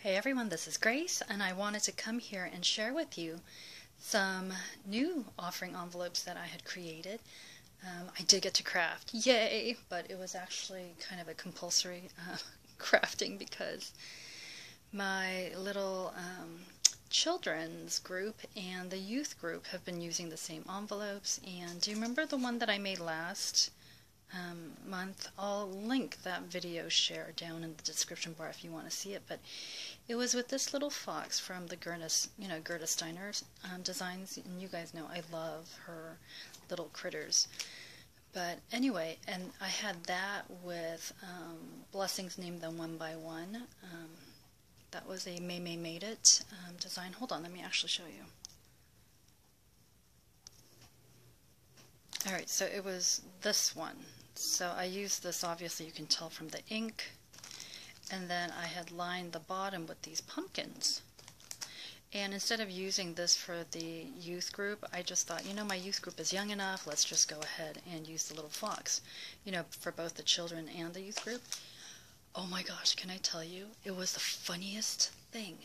Hey everyone, this is Grace, and I wanted to come here and share with you some new offering envelopes that I had created. I did get to craft, yay! But it was actually kind of a compulsory crafting because my little children's group and the youth group have been using the same envelopes. And do you remember the one that I made last month? I'll link that video share down in the description bar if you want to see it, but it was with this little fox from the Gerda Steiner's designs, and you guys know I love her little critters. But anyway, and I had that with Blessings Named Them One by One. That was a May Made It design. Hold on, let me actually show you. Alright, so it was this one. So I used this, obviously you can tell from the ink, and then I had lined the bottom with these pumpkins. And instead of using this for the youth group, I just thought, my youth group is young enough, let's just go ahead and use the little fox, for both the children and the youth group. Oh my gosh, can I tell you, it was the funniest thing,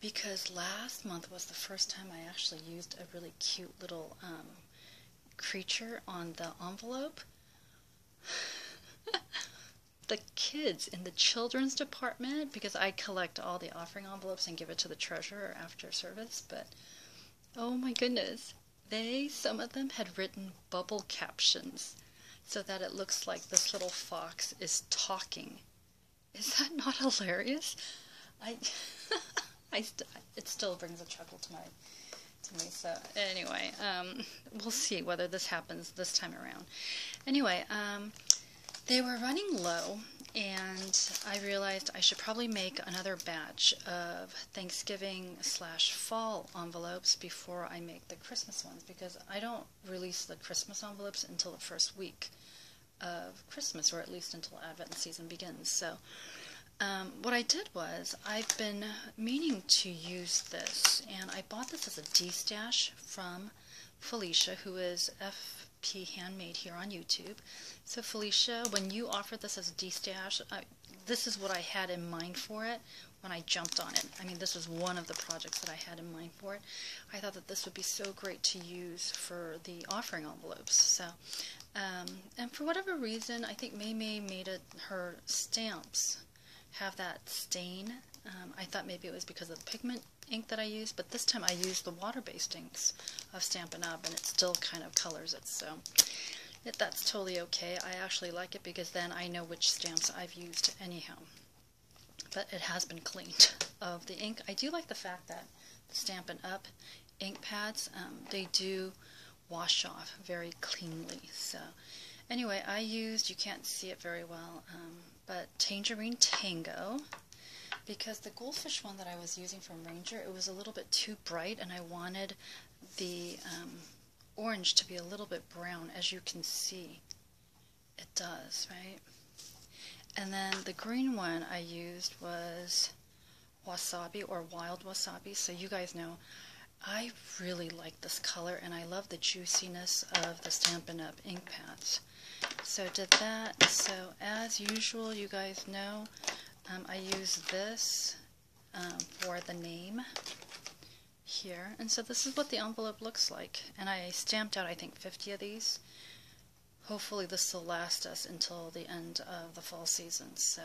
because last month was the first time I actually used a really cute little creature on the envelope. The kids in the children's department, because I collect all the offering envelopes and give it to the treasurer after service, but oh my goodness, some of them had written bubble captions so that it looks like this little fox is talking. Is that not hilarious? It still brings a chuckle to me. So anyway, we'll see whether this happens this time around. Anyway, they were running low, and I realized I should probably make another batch of Thanksgiving/fall envelopes before I make the Christmas ones, because I don't release the Christmas envelopes until the first week of Christmas, or at least until Advent season begins. So what I did was, I've been meaning to use this, and I bought this as a D-stash from Felicia, who is FP Handmade here on YouTube. So Felicia, when you offered this as a D-stash, this is what I had in mind for it when I jumped on it. I mean, this was one of the projects that I had in mind for it. I thought that this would be so great to use for the offering envelopes. So, and for whatever reason, I think May made it, her stamps have that stain. I thought maybe it was because of the pigment ink that I used, but this time I used the water-based inks of Stampin' Up, and it still kind of colors it, so that's totally okay. I actually like it because then I know which stamps I've used anyhow. But it has been cleaned of the ink. I do like the fact that the Stampin' Up ink pads, they do wash off very cleanly. So anyway, I used, you can't see it very well, but Tangerine Tango, because the goldfish one that I was using from Ranger, it was a little bit too bright, and I wanted the orange to be a little bit brown. As you can see, it does, right? And then the green one I used was Wasabi, or Wild Wasabi. So you guys know I really like this color, and I love the juiciness of the Stampin' Up ink pads. So did that. So as usual, you guys know, I use this for the name here. And so this is what the envelope looks like. And I stamped out, I think, 50 of these. Hopefully this will last us until the end of the fall season. So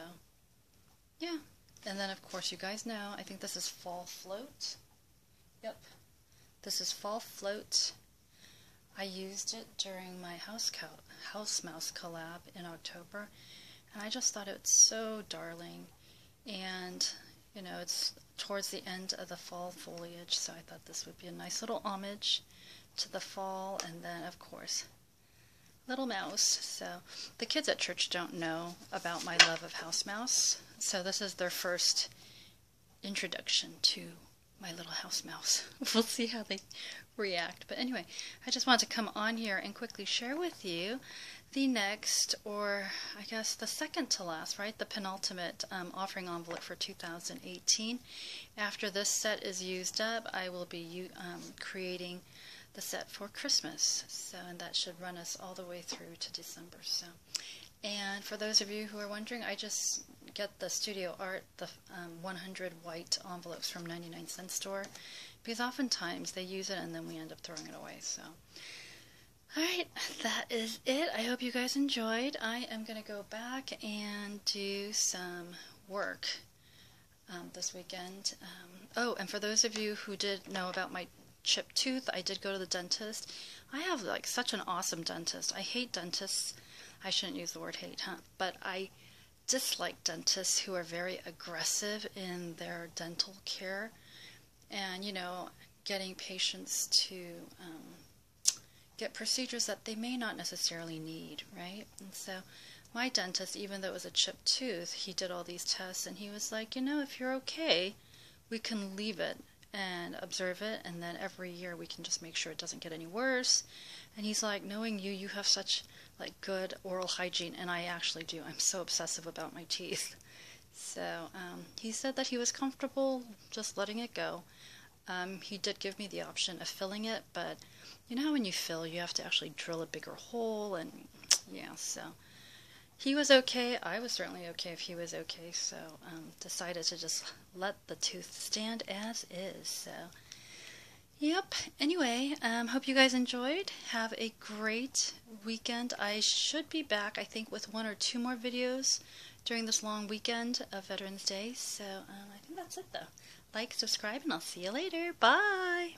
yeah. And then of course you guys know, I think this is Fall Float. Yep. This is Fall Float. I used it during my House Mouse collab in October, and I just thought it was so darling. And it's towards the end of the fall foliage, so I thought this would be a nice little homage to the fall. And then of course, little mouse. So the kids at church don't know about my love of House Mouse, so this is their first introduction to my little house mouse. We'll see how they react. But anyway, I just wanted to come on here and quickly share with you the next, or I guess the second to last, right? The penultimate offering envelope for 2018. After this set is used up, I will be creating the set for Christmas. So, and that should run us all the way through to December. So, and for those of you who are wondering, I just get the Studio Art, the 100 white envelopes from 99-cent store, because oftentimes they use it and then we end up throwing it away. So, alright, that is it. I hope you guys enjoyed. I am going to go back and do some work this weekend. Oh, and for those of you who did know about my chipped tooth, I did go to the dentist. I have like such an awesome dentist. I hate dentists. I shouldn't use the word hate, huh? But I dislike dentists who are very aggressive in their dental care and, you know, getting patients to get procedures that they may not necessarily need, right? And so my dentist, even though it was a chipped tooth, he did all these tests and he was like, you know, if you're okay, we can leave it and observe it, and then every year we can just make sure it doesn't get any worse. And he's like, knowing you, you have such like good oral hygiene, and I actually do. I'm so obsessive about my teeth. So he said that he was comfortable just letting it go. He did give me the option of filling it, but you know how when you fill, you have to actually drill a bigger hole, and yeah, so he was okay. I was certainly okay if he was okay, so decided to just let the tooth stand as is. So, yep. Anyway, hope you guys enjoyed. Have a great weekend. I should be back, I think, with 1 or 2 more videos during this long weekend of Veterans Day. So, I think that's it, though. Like, subscribe, and I'll see you later. Bye!